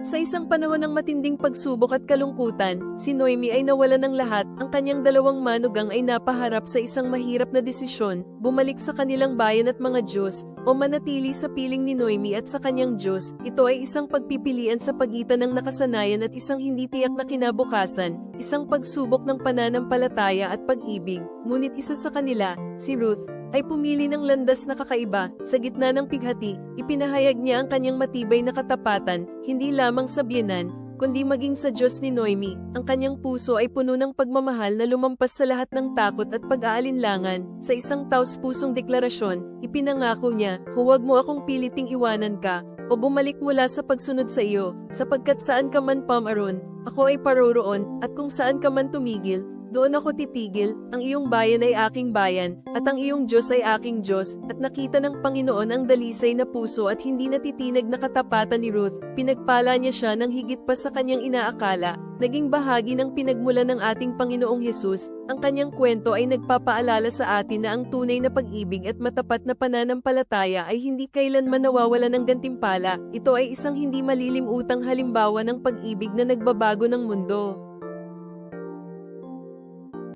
Sa isang panahon ng matinding pagsubok at kalungkutan, si Noemi ay nawalan ng lahat. Ang kanyang dalawang manugang ay napaharap sa isang mahirap na desisyon, bumalik sa kanilang bayan at mga Diyos, o manatili sa piling ni Noemi at sa kanyang Diyos. Ito ay isang pagpipilian sa pagitan ng nakasanayan at isang hindi tiyak na kinabukasan, isang pagsubok ng pananampalataya at pag-ibig. Ngunit isa sa kanila, si Ruth, ay pumili ng landas na kakaiba. Sa gitna ng pighati, ipinahayag niya ang kanyang matibay na katapatan, hindi lamang sa biyenan, kundi maging sa Diyos ni Noemi. Ang kanyang puso ay puno ng pagmamahal na lumampas sa lahat ng takot at pag-aalinlangan. Sa isang taos-pusong deklarasyon, ipinangako niya, "Huwag mo akong piliting iwanan ka, o bumalik mula sa pagsunod sa iyo, sapagkat saan ka man pamaroon, ako ay paroroon, at kung saan ka man tumigil, doon ako titigil. Ang iyong bayan ay aking bayan, at ang iyong Diyos ay aking Diyos." At nakita ng Panginoon ang dalisay na puso at hindi natitinag na katapatan ni Ruth. Pinagpala niya siya ng higit pa sa kanyang inaakala. Naging bahagi ng pinagmulan ng ating Panginoong Hesus. Ang kanyang kwento ay nagpapaalala sa atin na ang tunay na pag-ibig at matapat na pananampalataya ay hindi kailanman nawawala ng gantimpala. Ito ay isang hindi malilimutang halimbawa ng pag-ibig na nagbabago ng mundo.